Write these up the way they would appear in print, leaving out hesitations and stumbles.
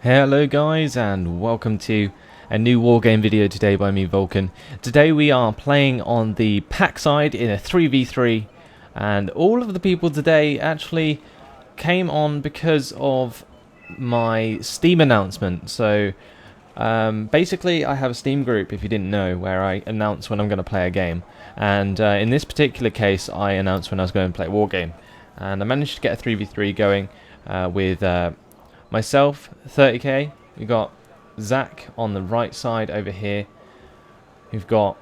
Hello guys, and welcome to a new Wargame video today by me, Vulcan. Today we are playing on the pack side in a 3v3, and all of the people today actually came on because of my Steam announcement. So basically I have a Steam group, if you didn't know, where I announce when I'm going to play a game, and in this particular case I announced when I was going to play Wargame, and I managed to get a 3v3 going with myself, 30k. We've got Zach on the right side over here. We've got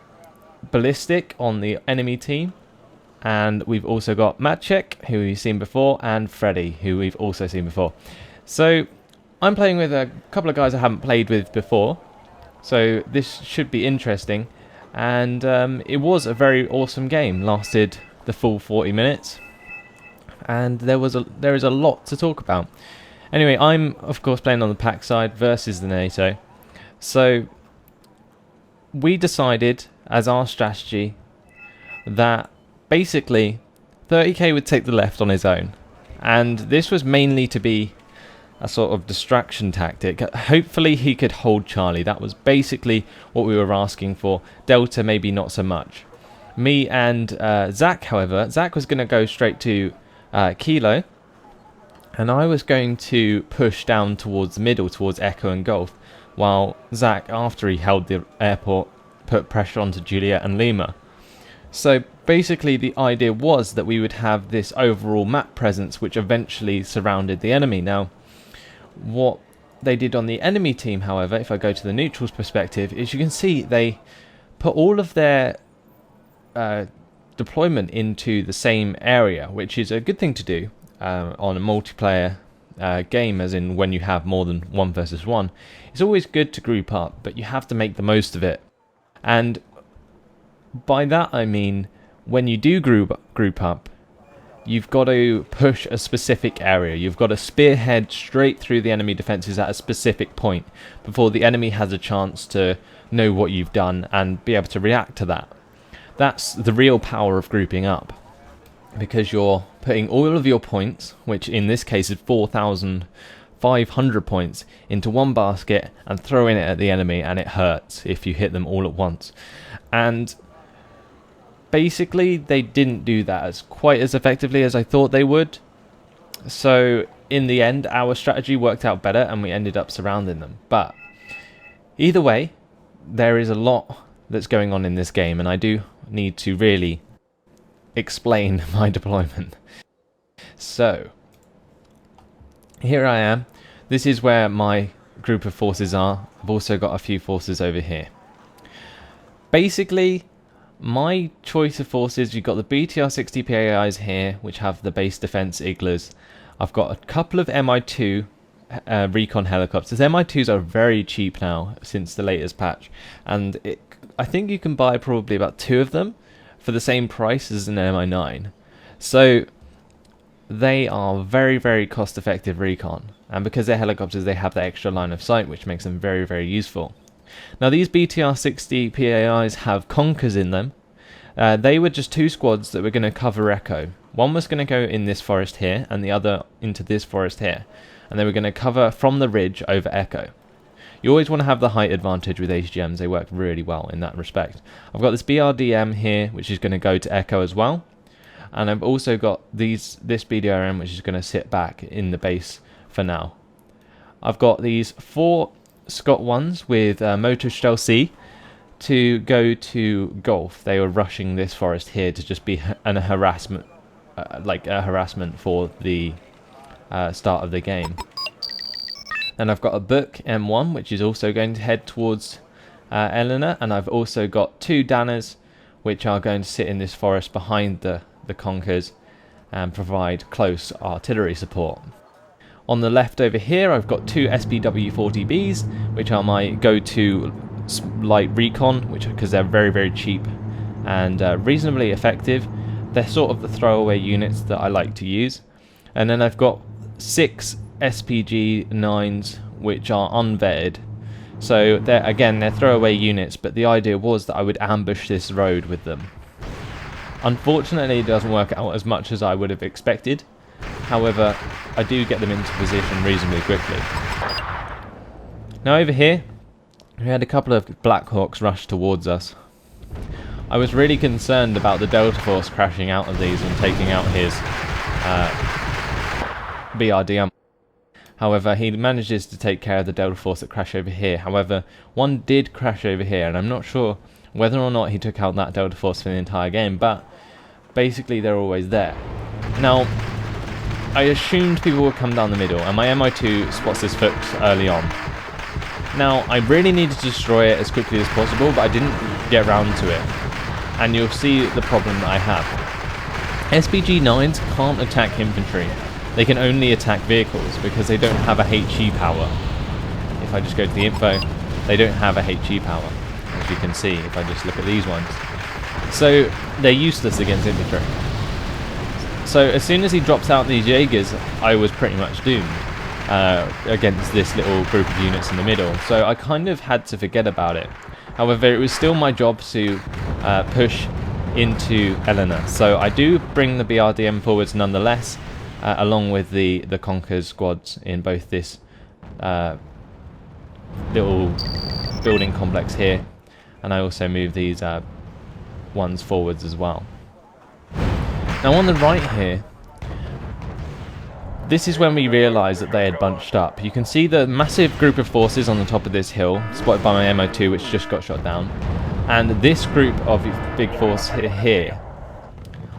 Ballistic on the enemy team. And we've also got Maciek, who we've seen before, and Freddy, who we've also seen before. So I'm playing with a couple of guys I haven't played with before. So this should be interesting. And it was a very awesome game. Lasted the full 40 minutes. And there is a lot to talk about. Anyway, I'm of course playing on the pack side versus the NATO. So we decided as our strategy that basically 30k would take the left on his own. And this was mainly to be a sort of distraction tactic. Hopefully he could hold Charlie. That was basically what we were asking for. Delta maybe not so much. Me and Zach, however, Zach was going to go straight to Kilo. And I was going to push down towards the middle, towards Echo and Golf, while Zach, after he held the airport, put pressure onto Juliet and Lima. So basically the idea was that we would have this overall map presence which eventually surrounded the enemy. Now, what they did on the enemy team, however, if I go to the neutrals perspective, is you can see they put all of their deployment into the same area, which is a good thing to do. On a multiplayer game, as in when you have more than 1 versus 1, it's always good to group up, but you have to make the most of it. And by that I mean, when you do group up, you've got to push a specific area. You've got to spearhead straight through the enemy defences at a specific point before the enemy has a chance to know what you've done and be able to react to that. That's the real power of grouping up, because you're putting all of your points, which in this case is 4,500 points, into one basket and throwing it at the enemy, and it hurts if you hit them all at once. And basically they didn't do that quite as effectively as I thought they would. So in the end our strategy worked out better and we ended up surrounding them. But either way, there is a lot that's going on in this game, and I do need to really explain my deployment. So here I am. This is where my group of forces are. I've also got a few forces over here. Basically my choice of forces, you've got the BTR-60 PAIs here, which have the base defense igloos. I've got a couple of MI2 recon helicopters. MI2s are very cheap now since the latest patch, and I think you can buy probably about 2 of them for the same price as an MI9. So they are very, very cost effective recon, and because they're helicopters they have the extra line of sight, which makes them very, very useful. Now these BTR-60 PAIs have Conkers in them. They were just 2 squads that were going to cover Echo. One was going to go in this forest here and the other into this forest here, and they were going to cover from the ridge over Echo. You always want to have the height advantage with HGMs. They work really well in that respect. I've got this BRDM here, which is going to go to Echo as well. And I've also got this BDRM, which is going to sit back in the base for now. I've got these 4 Scott 1s with Motor Shell C to go to Golf. They were rushing this forest here to just be a harassment for the start of the game. Then I've got a Book M1, which is also going to head towards Eleanor, and I've also got 2 Danners, which are going to sit in this forest behind the Conkers and provide close artillery support. On the left over here I've got 2 SPW-40Bs, which are my go-to light recon, because they're very, very cheap and reasonably effective. They're sort of the throwaway units that I like to use. And then I've got 6 SPG-9s, which are unvetted. So they're throwaway units, but the idea was that I would ambush this road with them. Unfortunately, it doesn't work out as much as I would have expected. However, I do get them into position reasonably quickly. Now over here, we had a couple of Black Hawks rush towards us. I was really concerned about the Delta Force crashing out of these and taking out his BRDM. However, he manages to take care of the Delta Force that crashed over here. However, one did crash over here, and I'm not sure whether or not he took out that Delta Force for the entire game, but basically they're always there. Now, I assumed people would come down the middle, and my MI2 spots this Fuchs early on. Now, I really needed to destroy it as quickly as possible, but I didn't get round to it. And you'll see the problem that I have. SPG-9s can't attack infantry. They can only attack vehicles because they don't have a HE power. If I just go to the info, they don't have a HE power, as you can see if I just look at these ones. So they're useless against infantry. So as soon as he drops out these Jaegers, I was pretty much doomed against this little group of units in the middle. So I kind of had to forget about it. However, it was still my job to push into Eleanor. So I do bring the BRDM forwards nonetheless, along with the Conquer squads in both this little building complex here, and I also move these ones forwards as well. Now on the right here, this is when we realised that they had bunched up. You can see the massive group of forces on the top of this hill, spotted by my MO2, which just got shot down, and this group of big force here.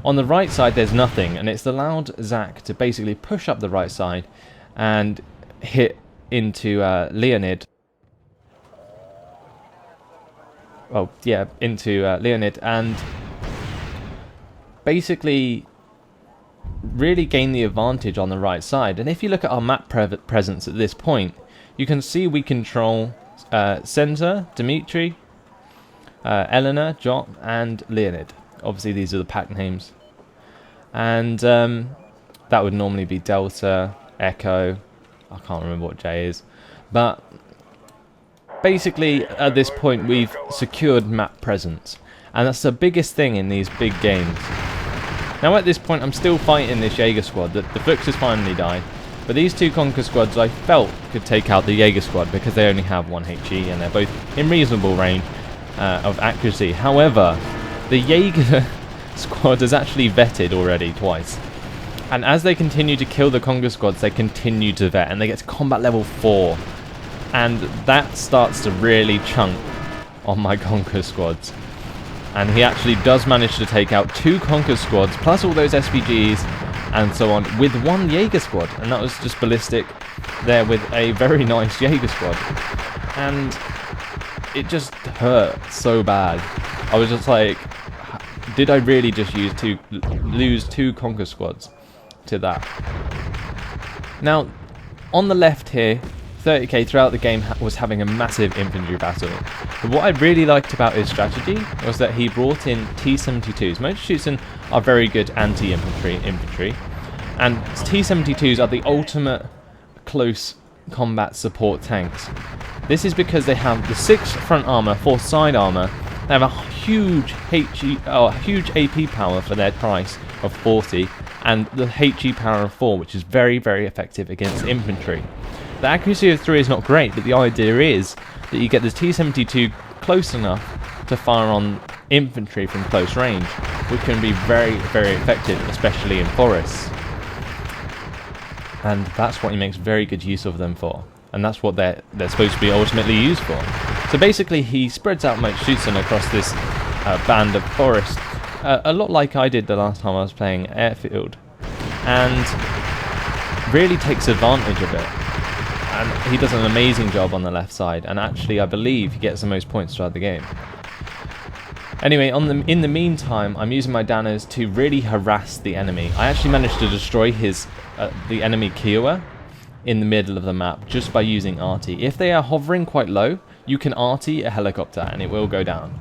On the right side there's nothing, and it's allowed Zach to basically push up the right side and hit into Leonid. Oh yeah, into Leonid, and basically really gain the advantage on the right side. And if you look at our map presence at this point, you can see we control Senza, Dmitry, Eleanor, Jot, and Leonid. Obviously these are the pack names, and that would normally be Delta, Echo, I can't remember what J is, but basically at this point we've secured map presence, and that's the biggest thing in these big games. Now at this point I'm still fighting this Jaeger squad. The Fuchs has finally died, but these two Conquer squads I felt could take out the Jaeger squad because they only have 1 HE and they're both in reasonable range of accuracy. However, the Jaeger squad is actually vetted already twice, and as they continue to kill the Conquer squads, they continue to vet, and they get to combat level 4, and that starts to really chunk on my Conquer squads. And he actually does manage to take out 2 Conquer squads, plus all those SPGs and so on, with 1 Jaeger squad, and that was just ballistic there with a very nice Jaeger squad. And it just hurt so bad. I was just like, did I really just lose 2 Conquer squads to that? Now, on the left here, 30k throughout the game was having a massive infantry battle. But what I really liked about his strategy was that he brought in T-72s. Motorschützen are very good anti-infantry and T-72s are the ultimate close combat support tanks. This is because they have the 6 front armor, 4 side armor. They have a huge huge AP power for their price of 40, and the HE power of 4, which is very, very effective against infantry. The accuracy of 3 is not great, but the idea is that you get the T-72 close enough to fire on infantry from close range, which can be very, very effective, especially in forests. And that's what he makes very good use of them for, and that's what they're supposed to be ultimately used for. So basically he spreads out Motorschützen across this band of forest, a lot like I did the last time I was playing Airfield, and really takes advantage of it. And he does an amazing job on the left side, and actually I believe he gets the most points throughout the game. Anyway, in the meantime, I'm using my Danners to really harass the enemy. I actually managed to destroy the enemy Kiowa in the middle of the map just by using arty. If they are hovering quite low, you can arty a helicopter and it will go down.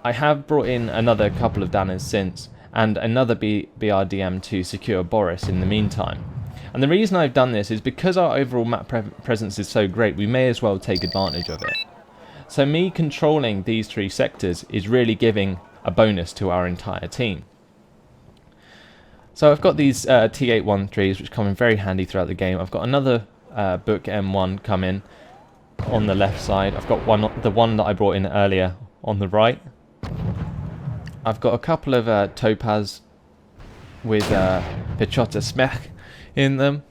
I have brought in another couple of Danners since, and another BRDM to secure Boris in the meantime. And the reason I've done this is because our overall map presence is so great, we may as well take advantage of it. So me controlling these 3 sectors is really giving a bonus to our entire team. So I've got these T813s which come in very handy throughout the game. I've got another Book M1 come in on the left side. I've got the one that I brought in earlier on the right. I've got a couple of Topaz with Pichota Smech in them,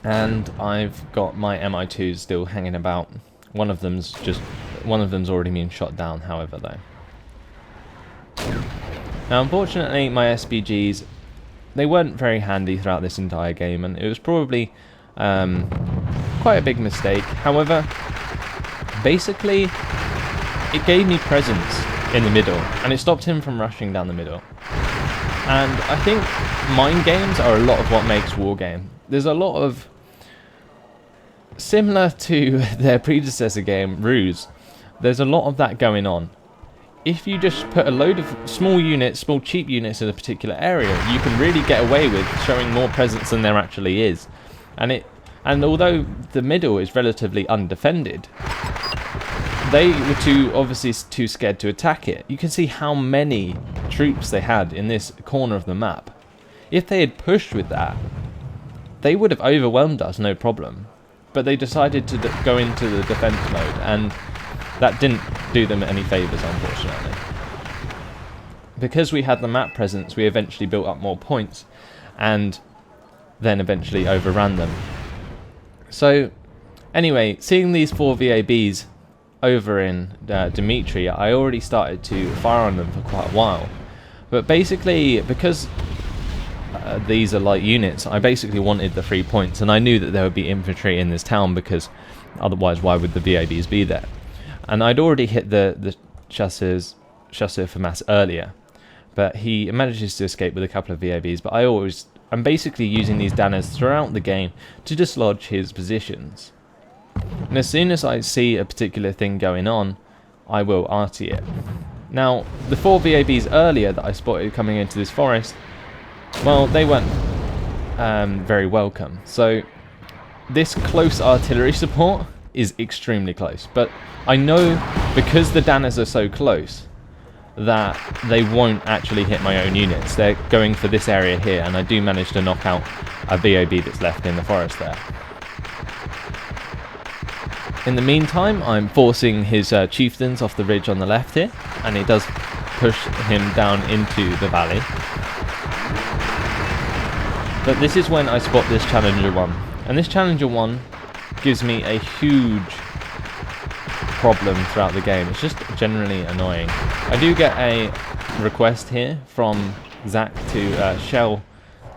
and I've got my MI2s still hanging about. One of them's already been shot down, however, though. Now, unfortunately, my SPGs, they weren't very handy throughout this entire game, and it was probably quite a big mistake. However, basically, it gave me presence in the middle, and it stopped him from rushing down the middle. And I think mind games are a lot of what makes Wargame. There's a lot of, similar to their predecessor game, Ruse, there's a lot of that going on. If you just put a load of small cheap units in a particular area, you can really get away with showing more presence than there actually is. And although the middle is relatively undefended, they were obviously too scared to attack it. You can see how many troops they had in this corner of the map. If they had pushed with that, they would have overwhelmed us, no problem. But they decided to go into the defense mode, and that didn't do them any favours, unfortunately. Because we had the map presence, we eventually built up more points, and then eventually overran them. So, anyway, seeing these 4 VABs over in Dimitri, I already started to fire on them for quite a while. But basically, because these are light units, I basically wanted the 3 points, and I knew that there would be infantry in this town, because otherwise why would the VABs be there? And I'd already hit the Chasseur FAMAS earlier, but he manages to escape with a couple of VABs, but I'm basically using these Danners throughout the game to dislodge his positions. And as soon as I see a particular thing going on, I will arty it. Now, the 4 VABs earlier that I spotted coming into this forest, well, they weren't very welcome. So this close artillery support is extremely close. But I know, because the Danners are so close, that they won't actually hit my own units. They're going for this area here, and I do manage to knock out a VAB that's left in the forest there. In the meantime, I'm forcing his chieftains off the ridge on the left here, and it does push him down into the valley. But this is when I spot this Challenger 1, and this Challenger 1 gives me a huge problem throughout the game. It's just generally annoying. I do get a request here from Zach to shell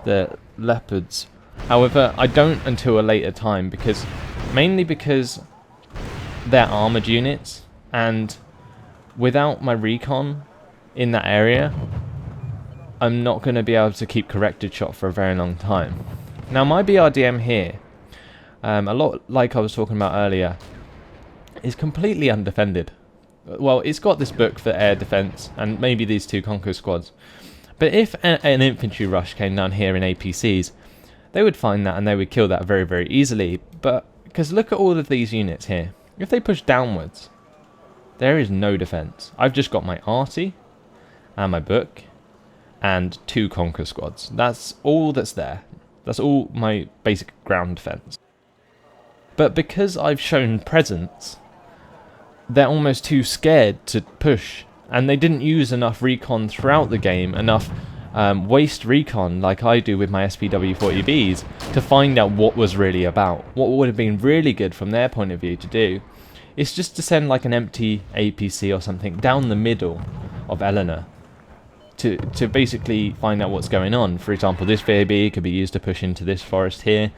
the leopards. However, I don't until a later time, mainly because they're armoured units, and without my recon in that area, I'm not going to be able to keep corrected shot for a very long time. Now, my BRDM here, a lot like I was talking about earlier, is completely undefended. Well, it's got this book for air defense and maybe these 2 Conquer squads. But if an infantry rush came down here in APCs, they would find that and they would kill that very, very easily. But because look at all of these units here. If they push downwards, there is no defense. I've just got my arty and my book and 2 Conquer squads. That's all that's there. That's all my basic ground defense. But because I've shown presence, they're almost too scared to push, and they didn't use enough recon throughout the game, enough waste recon like I do with my SPW-40Bs to find out what was really about. What would have been really good from their point of view to do is just to send like an empty APC or something down the middle of Eleanor to basically find out what's going on. For example, this VAB could be used to push into this forest here,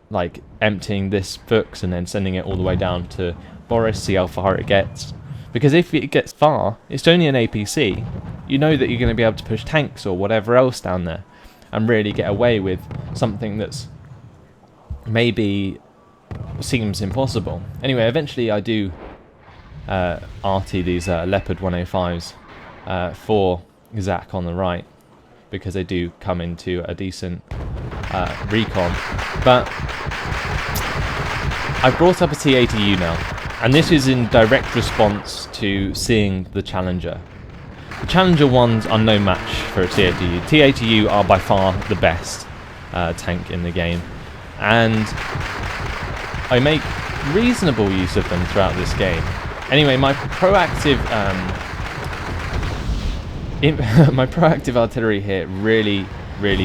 like emptying this Fuchs and then sending it all the way down to Boris, see how far it gets. Because if it gets far, it's only an APC. You know that you're going to be able to push tanks or whatever else down there and really get away with something that's maybe seems impossible. Anyway, eventually I do arty these Leopard 105s for Zach on the right, because they do come into a decent recon. But I've brought up a T80U now, and this is in direct response to seeing the Challenger. The Challenger 1s are no match for a T80U. T80U are by far the best tank in the game. and I make reasonable use of them throughout this game. Anyway, my proactive my proactive artillery here really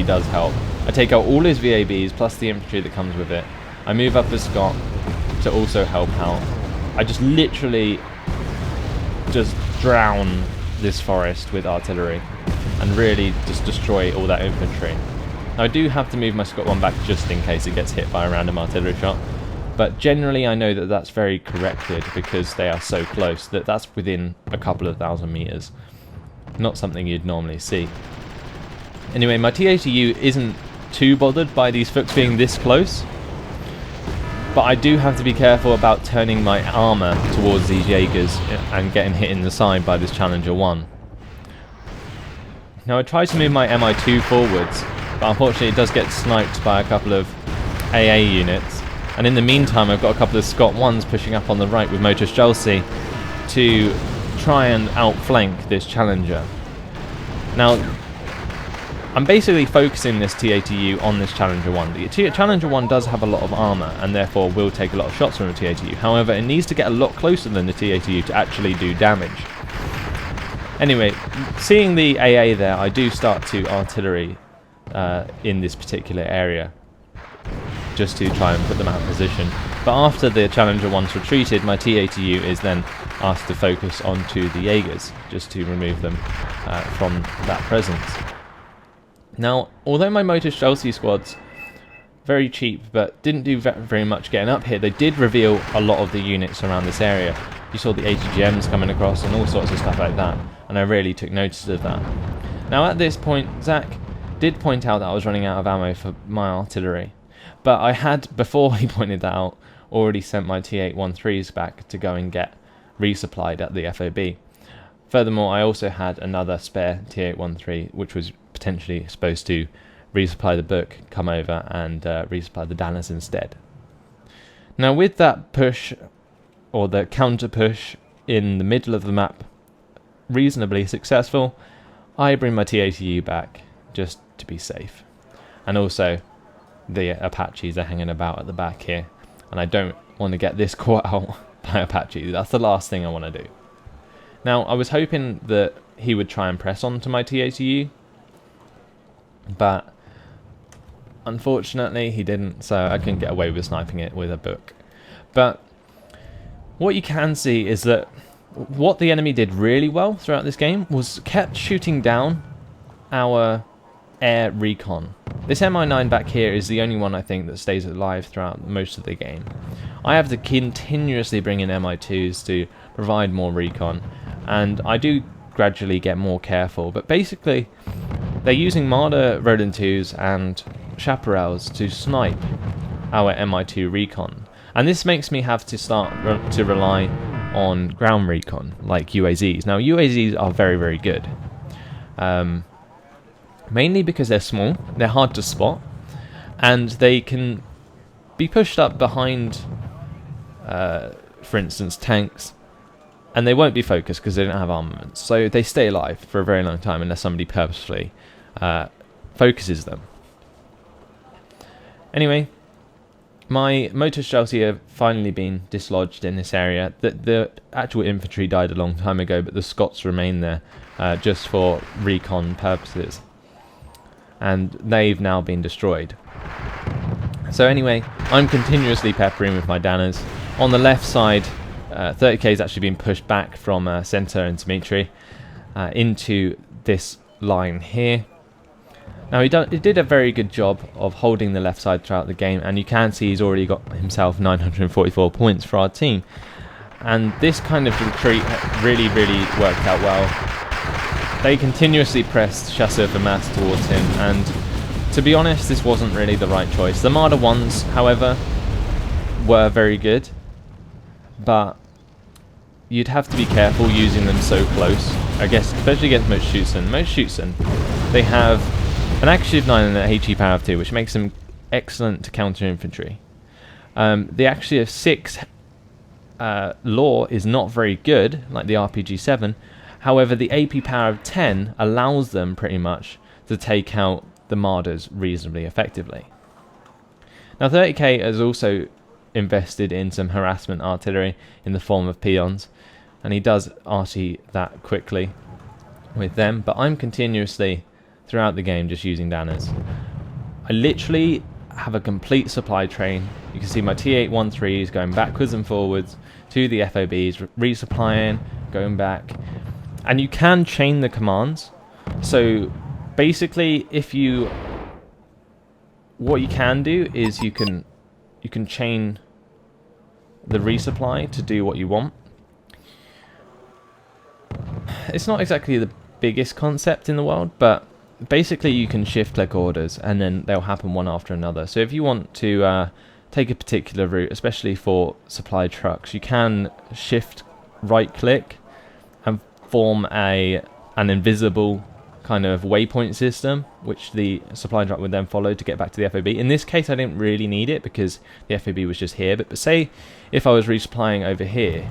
does help. I take out all his VABs plus the infantry that comes with it. I move up a Scot to also help out. I just literally just drown this forest with artillery and really just destroy all that infantry. Now I do have to move my Scot 1 back just in case it gets hit by a random artillery shot, but generally I know that that's very corrected because they are so close that that's within a couple of thousand meters. Not something you'd normally see. Anyway, my TATU isn't too bothered by these Fuchs being this close, but I do have to be careful about turning my armour towards these Jaegers and getting hit in the side by this Challenger 1. Now I tried to move my MI2 forwards, but unfortunately it does get sniped by a couple of AA units, and in the meantime I've got a couple of Scot 1s pushing up on the right with Motor Chelsea to try and outflank this Challenger. Now I'm basically focusing this TATU on this Challenger 1. The Challenger 1 does have a lot of armour and therefore will take a lot of shots from the TATU. However, it needs to get a lot closer than the TATU to actually do damage. Anyway, seeing the AA there, I do start to artillery in this particular area just to try and put them out of position. But after the Challenger 1's retreated, my TATU is then asked to focus onto the Jaegers just to remove them from that presence. Now, although my Motor Chelsea squads, very cheap, but didn't do very much getting up here, they did reveal a lot of the units around this area. You saw the ATGMs coming across and all sorts of stuff like that, and I really took notice of that. Now at this point, Zach did point out that I was running out of ammo for my artillery, but I had, before he pointed that out, already sent my T813s back to go and get resupplied at the FOB. Furthermore, I also had another spare T813, which was potentially supposed to resupply the book, come over and resupply the Danners instead. Now with that push, or the counter push in the middle of the map, reasonably successful, I bring my TATU back just to be safe. And also the Apaches are hanging about at the back here, and I don't want to get this caught out by Apache. That's the last thing I want to do. Now I was hoping that he would try and press onto my TATU, but unfortunately he didn't, so I couldn't get away with sniping it with a book. But what you can see is that what the enemy did really well throughout this game was kept shooting down our air recon. This MI9 back here is the only one I think that stays alive throughout most of the game. I have to continuously bring in MI2s to provide more recon, and I do gradually get more careful, but basically they're using Marder Roland 2s and Chaparrals to snipe our MI2 recon, and this makes me have to start to rely on ground recon like UAZs. Now UAZs are very good, mainly because they're small, they're hard to spot, and they can be pushed up behind for instance tanks, and they won't be focused because they don't have armaments, so they stay alive for a very long time unless somebody purposefully focuses them. Anyway, my Motor Chelsea have finally been dislodged in this area. The actual infantry died a long time ago, but the Scots remain there just for recon purposes, and they've now been destroyed. So anyway, I'm continuously peppering with my Danners. On the left side, 30k has actually been pushed back from Centre and Dimitri into this line here. Now he did a very good job of holding the left side throughout the game, and you can see he's already got himself 944 points for our team. And this kind of retreat really worked out well. They continuously pressed Chasseur de Masse towards him, and to be honest, this wasn't really the right choice. The Marder 1s, however, were very good, but you'd have to be careful using them so close, I guess, especially against Moschutzen. Moschutzen, they have an accuracy of 9 and an HE power of 2, which makes them excellent to counter infantry. The accuracy of 6 law is not very good, like the RPG-7. However, the AP power of 10 allows them pretty much to take out the Marders reasonably effectively. Now 30k has also invested in some harassment artillery in the form of peons, and he does arty that quickly with them, but I'm continuously throughout the game just using Danners. I literally have a complete supply train. You can see my T813s going backwards and forwards to the FOBs, resupplying, going back, and you can chain the commands. So basically, what you can do is you can chain the resupply to do what you want. It's not exactly the biggest concept in the world, but basically you can shift click orders and then they'll happen one after another. So if you want to take a particular route, especially for supply trucks, you can shift right click and form an invisible kind of waypoint system, which the supply truck would then follow to get back to the FOB. In this case I didn't really need it because the FOB was just here, but say if I was resupplying over here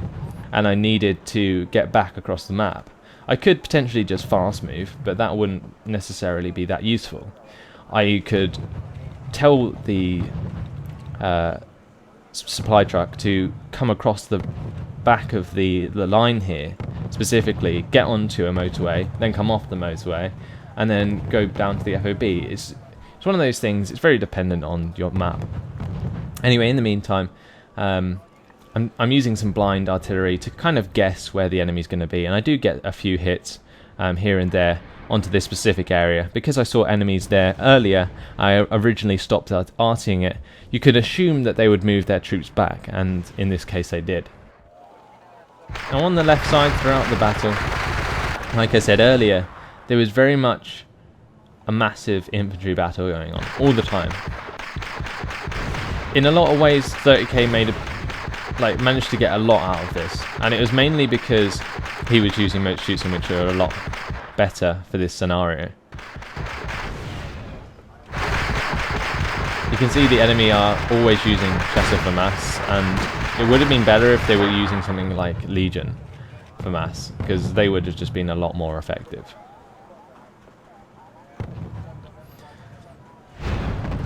and I needed to get back across the map, I could potentially just fast move, but that wouldn't necessarily be that useful. I could tell the supply truck to come across the back of the line here, specifically get onto a motorway, then come off the motorway, and then go down to the FOB. It's one of those things, it's very dependent on your map. Anyway, in the meantime, I'm using some blind artillery to kind of guess where the enemy's going to be, and I do get a few hits here and there onto this specific area. Because I saw enemies there earlier, I originally stopped artying it. You could assume that they would move their troops back, and in this case they did. Now on the left side throughout the battle, like I said earlier, there was very much a massive infantry battle going on all the time. In a lot of ways 30k managed to get a lot out of this, and it was mainly because he was using motor shoots, which are a lot better for this scenario. You can see the enemy are always using Chasseur for mass, and it would have been better if they were using something like Legion for mass, because they would have just been a lot more effective.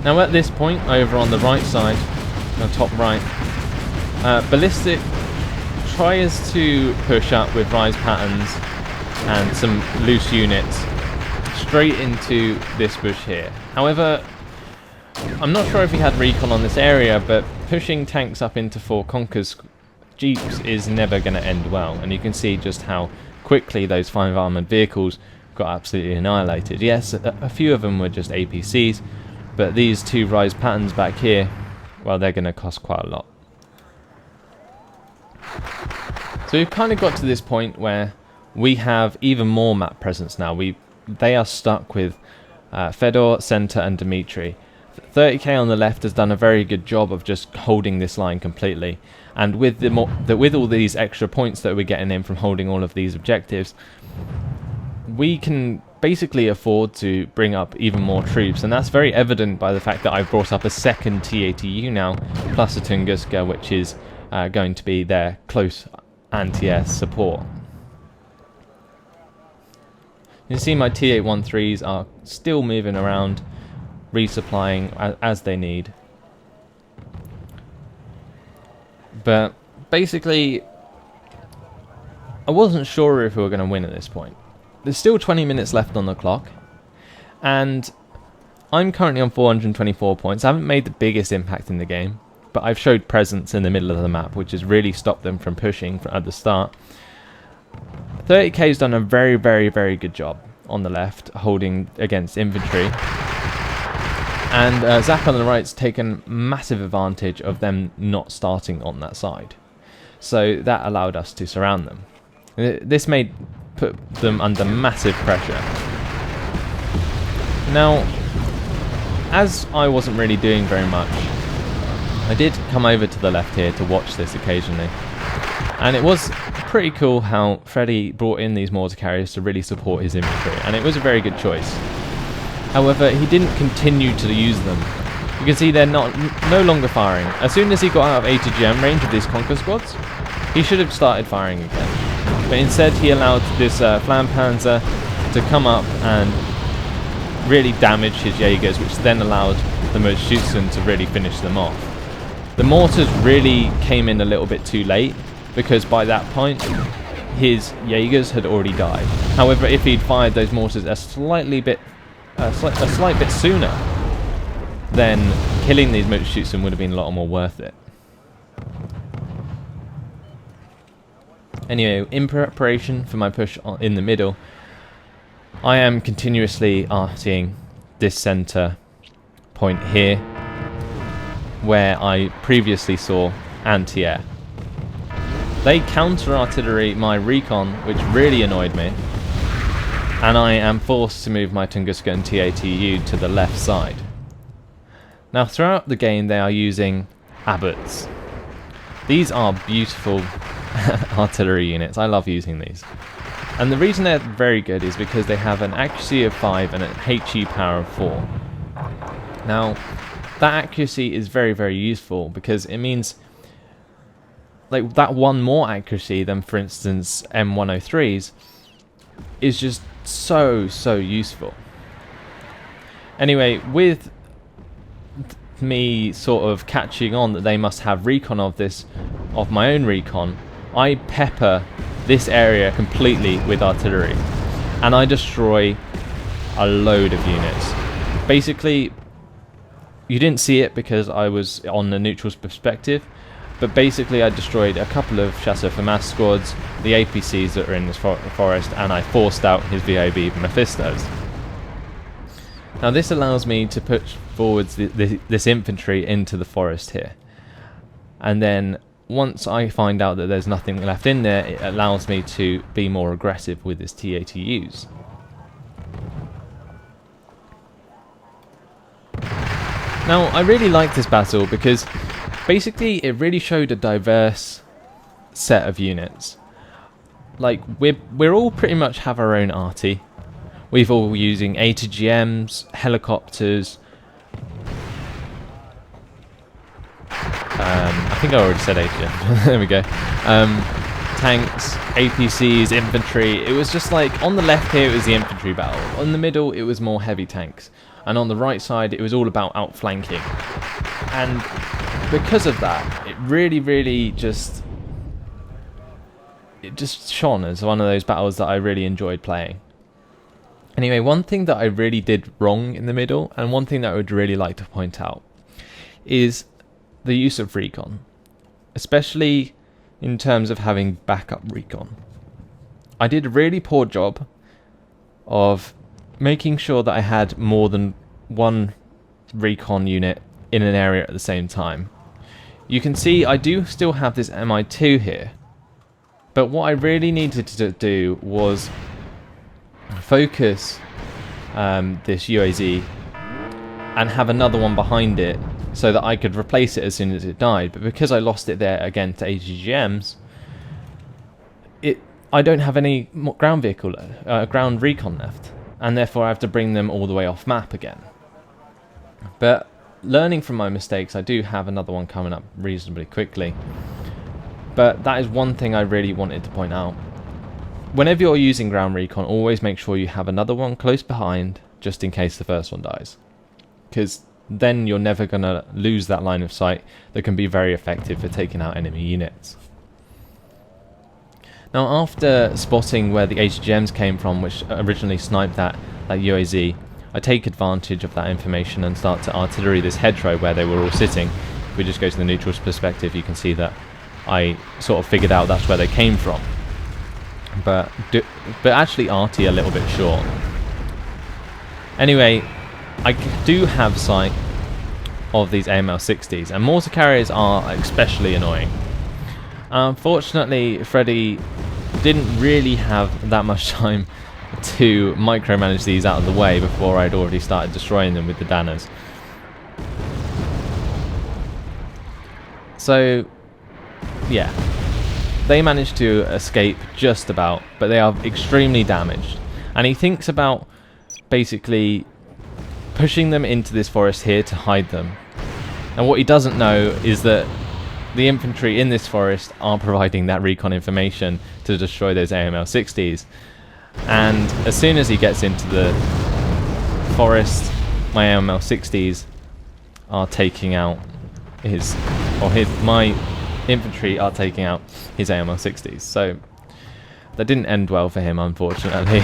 Now at this point, over on the right side, the top right, Ballistic tries to push up with rise patterns and some loose units straight into this bush here. However, I'm not sure if he had recon on this area, but pushing tanks up into 4 Conquer's jeeps is never going to end well, and you can see just how quickly those 5 armoured vehicles got absolutely annihilated. Yes, a few of them were just APCs, but these 2 rise patterns back here, well, they're going to cost quite a lot. So we've kind of got to this point where we have even more map presence now. They are stuck with Fedor, Center and Dmitry. 30k on the left has done a very good job of just holding this line completely, and with all these extra points that we're getting in from holding all of these objectives, we can basically afford to bring up even more troops, and that's very evident by the fact that I've brought up a second T-80U now, plus a Tunguska, which is going to be their close anti-air support. You can see my T813s are still moving around, resupplying as they need. But basically, I wasn't sure if we were going to win at this point. There's still 20 minutes left on the clock, and I'm currently on 424 points. I haven't made the biggest impact in the game, but I've showed presence in the middle of the map, which has really stopped them from pushing at the start. 30k has done a very, very, very good job on the left, holding against infantry. And Zach on the right's taken massive advantage of them not starting on that side. So that allowed us to surround them. This put them under massive pressure. Now, as I wasn't really doing very much, I did come over to the left here to watch this occasionally. And it was pretty cool how Freddy brought in these mortar carriers to really support his infantry, and it was a very good choice. However, he didn't continue to use them. You can see they're no longer firing. As soon as he got out of ATGM range of these Conquer squads, he should have started firing again. But instead he allowed this Flampanzer to come up and really damaged his Jaegers, which then allowed the Motorschützen to really finish them off. The mortars really came in a little bit too late, because by that point his Jaegers had already died. However, if he'd fired those mortars a slight bit sooner, then killing these Motorschützen would have been a lot more worth it. Anyway, in preparation for my push in the middle, I am continuously artying this center point here, where I previously saw anti-air. They counter-artillery my recon, which really annoyed me, and I am forced to move my Tunguska and TATU to the left side. Now, throughout the game they are using Abbots. These are beautiful artillery units. I love using these. And the reason they're very good is because they have an accuracy of 5 and an HE power of 4. Now, that accuracy is very, very useful because it means like that one more accuracy than, for instance, M103s is just so useful. Anyway, with me sort of catching on that they must have recon of my own recon, I pepper this area completely with artillery, and I destroy a load of units. Basically, you didn't see it because I was on the neutral's perspective, but basically I destroyed a couple of Chasseur FAMAS squads, the APCs that are in this forest, and I forced out his VIB Mephistos. Now this allows me to push forwards this infantry into the forest here, and then once I find out that there's nothing left in there, it allows me to be more aggressive with his TATUs. Now, I really like this battle because basically it really showed a diverse set of units. Like, we're all pretty much have our own arty. We've all using ATGMs, helicopters. I think I already said ATGM. There we go. Tanks, APCs, infantry. It was just like, on the left here it was the infantry battle. On the middle it was more heavy tanks. And on the right side it was all about outflanking. And because of that, it really just shone as one of those battles that I really enjoyed playing. Anyway, one thing that I really did wrong in the middle, and one thing that I would really like to point out, is the use of recon, especially in terms of having backup recon. I did a really poor job of making sure that I had more than one recon unit in an area at the same time. You can see I do still have this MI2 here, but what I really needed to do was focus this UAZ and have another one behind it so that I could replace it as soon as it died. But because I lost it there again to ATGMs, I don't have any ground recon left, and therefore I have to bring them all the way off map again. But learning from my mistakes, I do have another one coming up reasonably quickly. But that is one thing I really wanted to point out. Whenever you're using ground recon, always make sure you have another one close behind, just in case the first one dies. Because then you're never going to lose that line of sight that can be very effective for taking out enemy units. Now, after spotting where the HGMs came from, which originally sniped that UAZ, I take advantage of that information and start to artillery this hedgerow where they were all sitting. If we just go to the neutral's perspective, you can see that I sort of figured out that's where they came from. But actually arty a little bit short. Anyway, I do have sight of these AML-60s, and mortar carriers are especially annoying. Unfortunately, Freddy didn't really have that much time to micromanage these out of the way before I'd already started destroying them with the Danners. So, yeah. They managed to escape just about, but they are extremely damaged. And he thinks about basically pushing them into this forest here to hide them. And what he doesn't know is that the infantry in this forest are providing that recon information to destroy those AML-60s. And as soon as he gets into the forest, my AML-60s are taking out my infantry are taking out his AML-60s. So that didn't end well for him, unfortunately.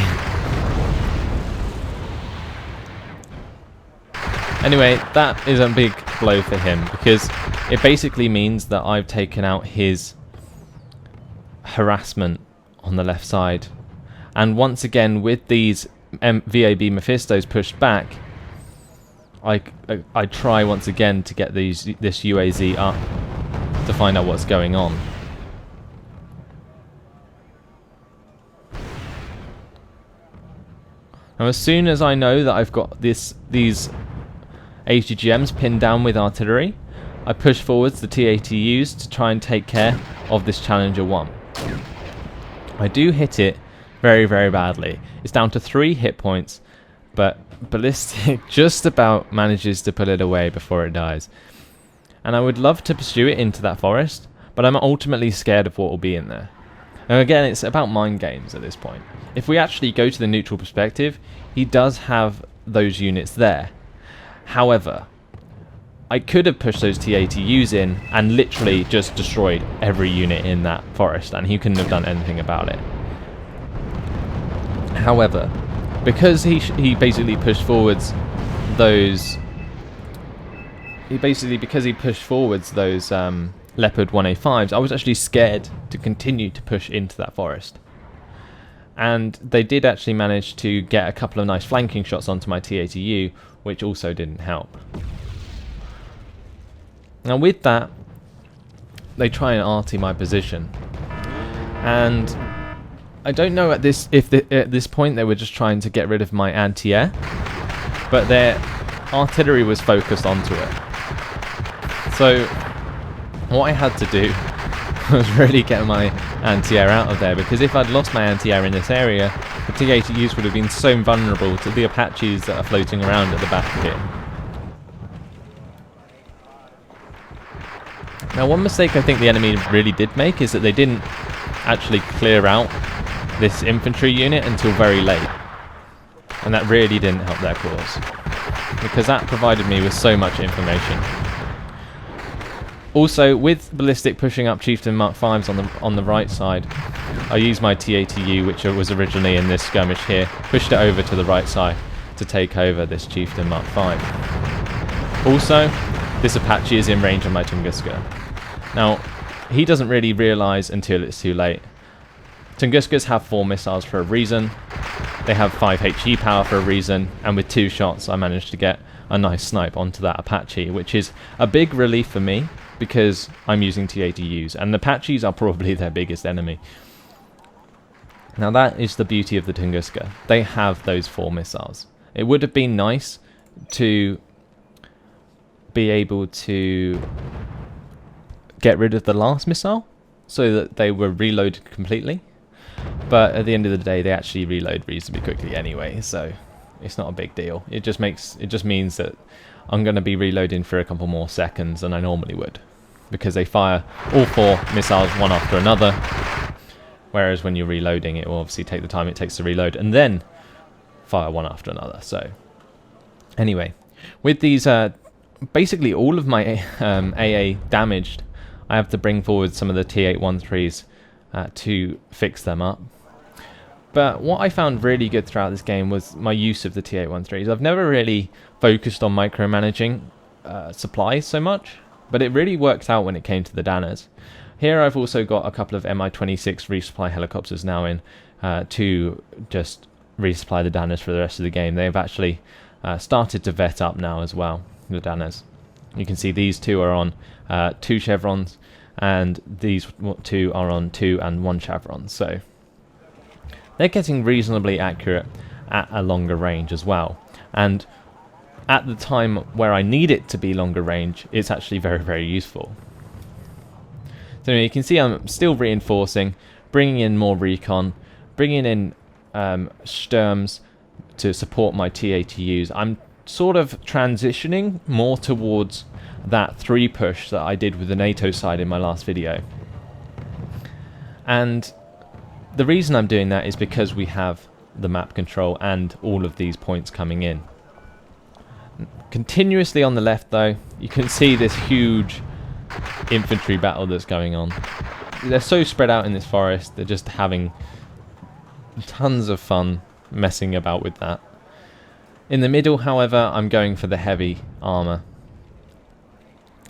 Anyway, that is a big blow for him, because it basically means that I've taken out his harassment on the left side. And once again, with these VAB Mephistos pushed back, I try once again to get this UAZ up to find out what's going on. Now, as soon as I know that I've got these HDGMs pinned down with artillery, I push forwards the T-80Us to try and take care of this Challenger 1. I do hit it very, very badly. It's down to 3 hit points, but Ballistic just about manages to put it away before it dies. And I would love to pursue it into that forest, but I'm ultimately scared of what will be in there. And again, it's about mind games at this point. If we actually go to the neutral perspective, he does have those units there. However, I could have pushed those T-80Us in and literally just destroyed every unit in that forest, and he couldn't have done anything about it. However, because he basically pushed forwards those Leopard 1A5s, I was actually scared to continue to push into that forest. And they did actually manage to get a couple of nice flanking shots onto my T-80U, which also didn't help. Now with that, they try and arty my position, and I don't know at this point they were just trying to get rid of my anti-air, but their artillery was focused onto it. So what I had to do was really get my anti-air out of there, because if I'd lost my anti-air in this area, the T-80Us would have been so vulnerable to the Apaches that are floating around at the back here. Now, one mistake I think the enemy really did make is that they didn't actually clear out this infantry unit until very late, and that really didn't help their cause, because that provided me with so much information. Also, with Ballistic pushing up Chieftain Mark 5s on the right side, I used my T-80U, which was originally in this skirmish here, pushed it over to the right side to take over this Chieftain Mark 5. Also, this Apache is in range on my Tunguska. Now, he doesn't really realise until it's too late. Tunguskas have 4 missiles for a reason, they have 5 HE power for a reason, and with 2 shots I managed to get a nice snipe onto that Apache, which is a big relief for me, because I'm using T-80Us, and the Apaches are probably their biggest enemy. Now that is the beauty of the Tunguska. They have those 4 missiles. It would have been nice to be able to get rid of the last missile so that they were reloaded completely, but at the end of the day they actually reload reasonably quickly anyway, so it's not a big deal. It just means that I'm going to be reloading for a couple more seconds than I normally would, because they fire all 4 missiles one after another, whereas when you're reloading it will obviously take the time it takes to reload and then fire one after another. So anyway, with these basically all of my AA damaged, I have to bring forward some of the T-813s to fix them up. But what I found really good throughout this game was my use of the T-813s. I've never really focused on micromanaging supplies so much, but it really worked out when it came to the Danners. Here I've also got a couple of Mi-26 resupply helicopters now in to just resupply the Danners for the rest of the game. They've actually started to vet up now as well, the Danners. You can see these 2 are on 2 chevrons, and these 2 are on 2 and 1 chevron, so they're getting reasonably accurate at a longer range as well. And at the time where I need it to be longer range, it's actually very, very useful. So you can see I'm still reinforcing, bringing in more recon, bringing in Sturms to support my T-80Us. I'm sort of transitioning more towards that 3 push that I did with the NATO side in my last video. And the reason I'm doing that is because we have the map control and all of these points coming in. Continuously on the left though, you can see this huge infantry battle that's going on. They're so spread out in this forest, they're just having tons of fun messing about with that. In the middle, however, I'm going for the heavy armour.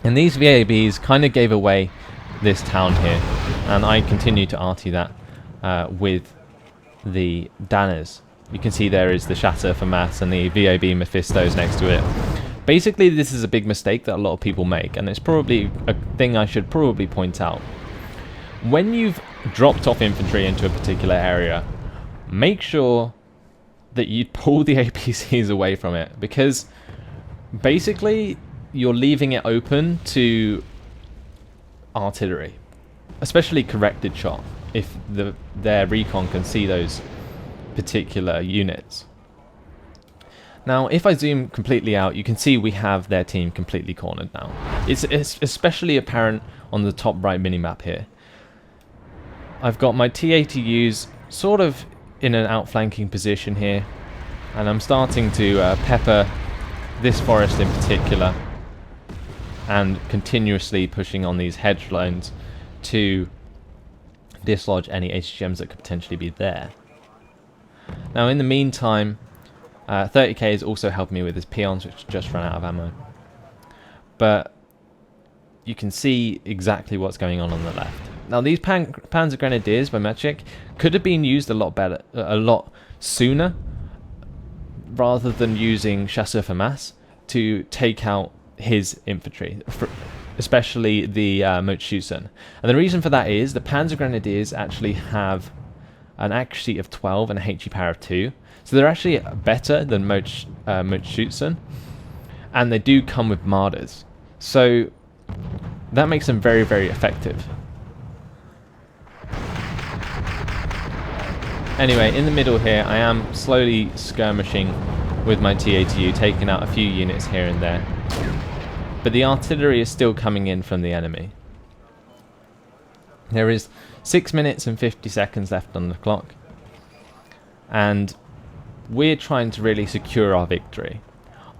And these VABs kind of gave away this town here, and I continue to arty that with the Danners. You can see there is the Shatter for Mass and the VAB Mephistos next to it. Basically, this is a big mistake that a lot of people make, and it's probably a thing I should probably point out. When you've dropped off infantry into a particular area, make sure that you pull the APCs away from it, because basically you're leaving it open to artillery, especially corrected shot, if their recon can see those particular units. Now, if I zoom completely out, you can see we have their team completely cornered now. It's especially apparent on the top right minimap here. I've got my T-80Us sort of in an outflanking position here, and I'm starting to pepper this forest in particular, and continuously pushing on these hedge lines to dislodge any HGMs that could potentially be there. Now, in the meantime, 30k is also helping me with his peons, which just ran out of ammo. But you can see exactly what's going on the left. Now, these Panzer Grenadiers by Mechik could have been used a lot better, a lot sooner, rather than using Chasseur for Masse to take out his infantry, especially the Mochzusen. And the reason for that is the Panzer Grenadiers actually have an accuracy of 12 and a HE power of 2, so they're actually better than Mochzusen, and they do come with Marders, so that makes them very, very effective. Anyway, in the middle here, I am slowly skirmishing with my T-80U, taking out a few units here and there. But the artillery is still coming in from the enemy. There is 6 minutes and 50 seconds left on the clock, and we're trying to really secure our victory.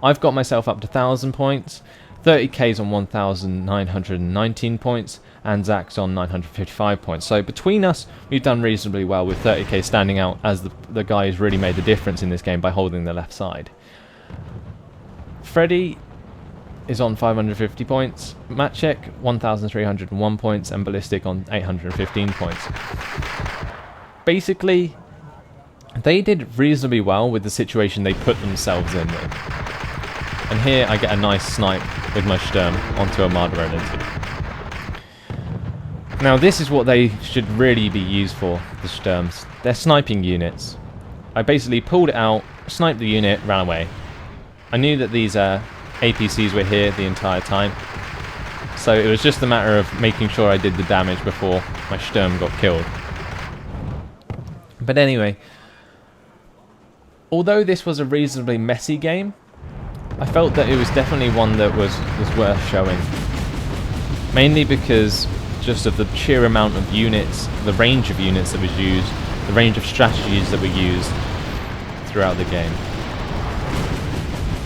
I've got myself up to 1,000 points, 30k's on 1,919 points, and Zach's on 955 points. So between us, we've done reasonably well, with 30k standing out as the guy who's really made the difference in this game by holding the left side. Freddy is on 550 points, Maciek 1,301 points, and Ballistic on 815 points. Basically, they did reasonably well with the situation they put themselves in with. And here I get a nice snipe with my Sturm onto a Marder LNT. Now, this is what they should really be used for, the Sturms. They're sniping units. I basically pulled it out, sniped the unit, ran away. I knew that these APCs were here the entire time, so it was just a matter of making sure I did the damage before my Sturm got killed. But anyway, although this was a reasonably messy game, I felt that it was definitely one that was worth showing. Mainly because just of the sheer amount of units, the range of units that was used, the range of strategies that were used throughout the game.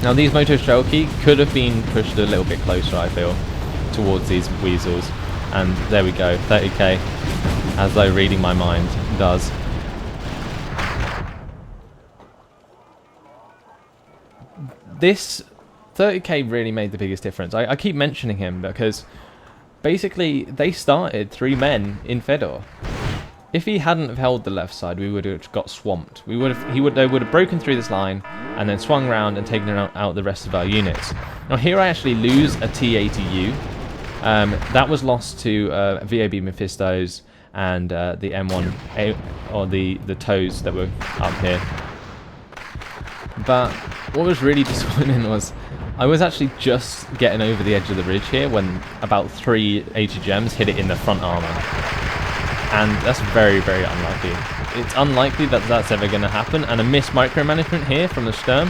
Now, these Moto Strelki could have been pushed a little bit closer, I feel, towards these weasels. And there we go, 30k, as though reading my mind does. This 30k really made the biggest difference. I keep mentioning him because basically they started 3 men in Fedor. If he hadn't have held the left side, we would have got swamped. They would have broken through this line and then swung around and taken out the rest of our units. Now here I actually lose a T-80U. That was lost to VAB Mephistos and the M1 or the toes that were up here. But what was really disappointing was I was actually just getting over the edge of the ridge here when about 3 HGMs hit it in the front armor. And that's very, very unlikely. It's unlikely that that's ever going to happen, and a missed micromanagement here from the Sturm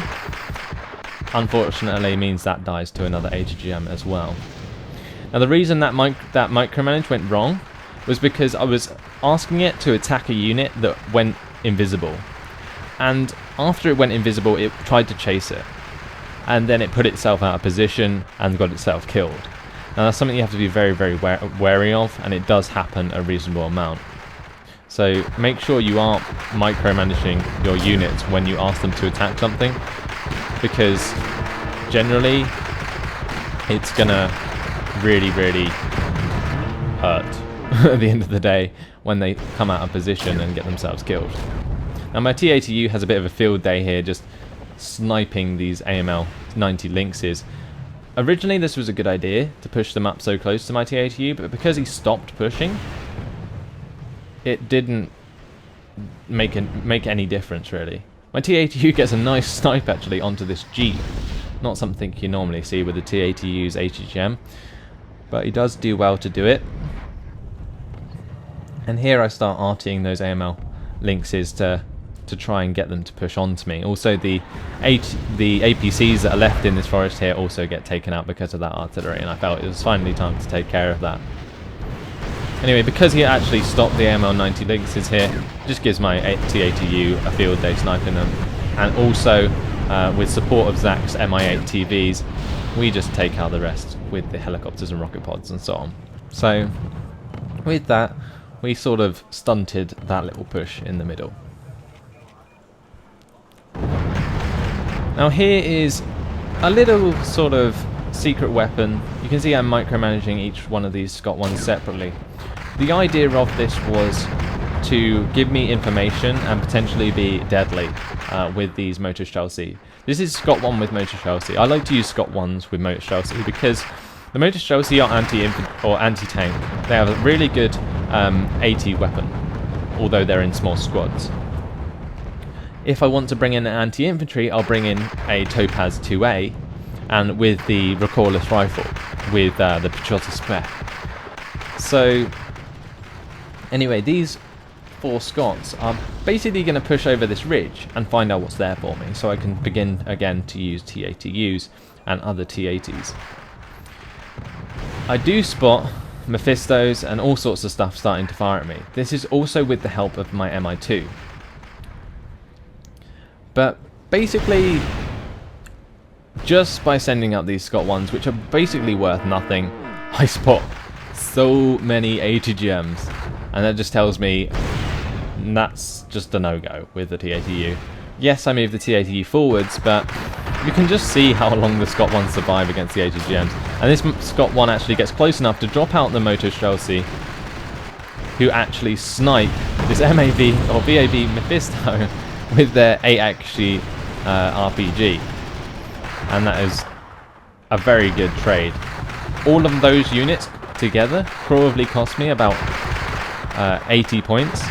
unfortunately means that dies to another HGM as well. Now, the reason that micromanage went wrong was because I was asking it to attack a unit that went invisible. And after it went invisible, it tried to chase it. and then it put itself out of position and got itself killed. Now that's something you have to be very, very wary of, and it does happen a reasonable amount. So make sure you aren't micromanaging your units when you ask them to attack something, because generally it's gonna really, really hurt at the end of the day when they come out of position and get themselves killed. Now my T-80U has a bit of a field day here, just sniping these AML 90 lynxes. Originally this was a good idea to push them up so close to my T-80U, but because he stopped pushing, it didn't make any difference really. My T-80U gets a nice snipe actually onto this Jeep. Not something you normally see with the T-80U's HGM, but he does do well to do it. And here I start artying those AML lynxes to try and get them to push onto me. Also the APCs that are left in this forest here also get taken out because of that artillery, and I felt it was finally time to take care of that. Anyway, because he actually stopped the AML 90 lynxes here, it just gives my T-80U a field day sniping them. And also, with support of Zach's Mi-8 TVs, we just take out the rest with the helicopters and rocket pods and so on. So, with that, we sort of stunted that little push in the middle. Now here is a little sort of secret weapon. You can see I'm micromanaging each one of these Scott ones separately. The idea of this was to give me information and potentially be deadly with these Motor Chelsea. This is Scott 1 with Motor Chelsea. I like to use Scott 1s with Motor Chelsea because the Motor Chelsea are anti-tank. They have a really good AT weapon, although they're in small squads. If I want to bring in an anti-infantry, I'll bring in a Topaz 2A, and with the recoilless rifle, with the Pachota spec. So, anyway, these 4 Scots are basically going to push over this ridge and find out what's there for me, so I can begin again to use T-80Us and other T-80s. I do spot Mephistos and all sorts of stuff starting to fire at me. This is also with the help of my Mi-2. But basically, just by sending out these Scott ones, which are basically worth nothing, I spot so many ATGMs, and that just tells me that's just a no-go with the T-80U. Yes, I move the T-80U forwards, but you can just see how long the Scott ones survive against the ATGMs. And this Scott one actually gets close enough to drop out the Motor Chelsea, who actually snipe this MAV or VAB Mephisto with their 8-axis RPG, and that is a very good trade. All of those units together probably cost me about 80 points,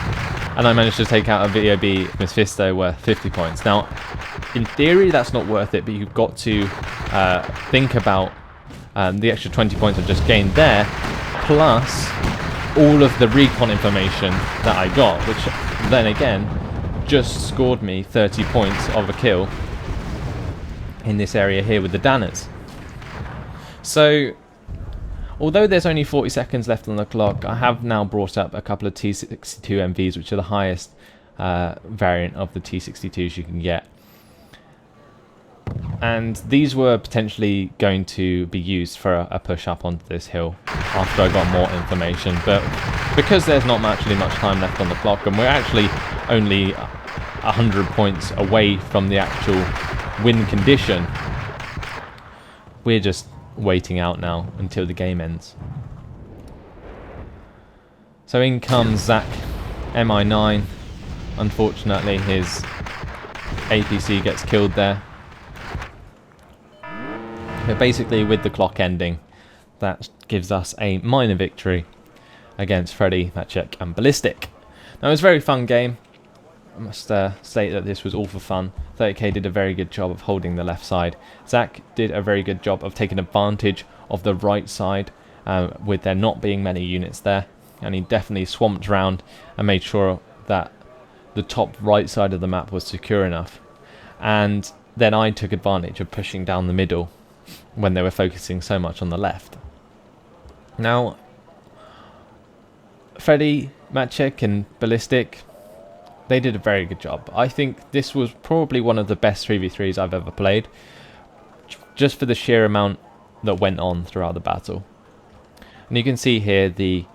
and I managed to take out a VAB Mephisto worth 50 points. Now, in theory, that's not worth it, but you've got to think about the extra 20 points I've just gained there, plus all of the recon information that I got, which then again just scored me 30 points of a kill in this area here with the Danners. So, although there's only 40 seconds left on the clock, I have now brought up a couple of T62 MVs, which are the highest variant of the T62s you can get. And these were potentially going to be used for a push up onto this hill after I got more information, but because there's not actually much time left on the clock, and we're actually only 100 points away from the actual win condition, we're just waiting out now until the game ends. So in comes Zach Mi-9. Unfortunately, his APC gets killed there. But basically, with the clock ending, that gives us a minor victory against Freddy, Maciek and Ballistic. Now, it was a very fun game. I must state that this was all for fun. 30k did a very good job of holding the left side. Zach did a very good job of taking advantage of the right side with there not being many units there. And he definitely swamped round and made sure that the top right side of the map was secure enough. And then I took advantage of pushing down the middle when they were focusing so much on the left. Now, Freddy, Maciek and Ballistic, they did a very good job. I think this was probably one of the best 3v3s I've ever played, just for the sheer amount that went on throughout the battle. And you can see here the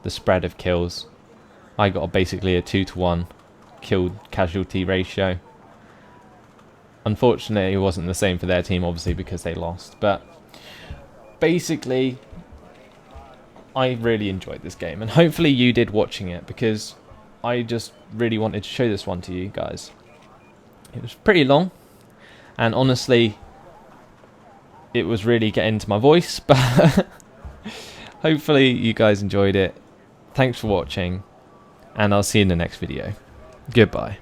spread of kills. I got basically a 2-to-1 killed casualty ratio. Unfortunately, it wasn't the same for their team, obviously, because they lost. But basically, I really enjoyed this game, and hopefully you did watching it, because I just really wanted to show this one to you guys. It was pretty long, and honestly, it was really getting to my voice, but hopefully you guys enjoyed it. Thanks for watching, and I'll see you in the next video. Goodbye.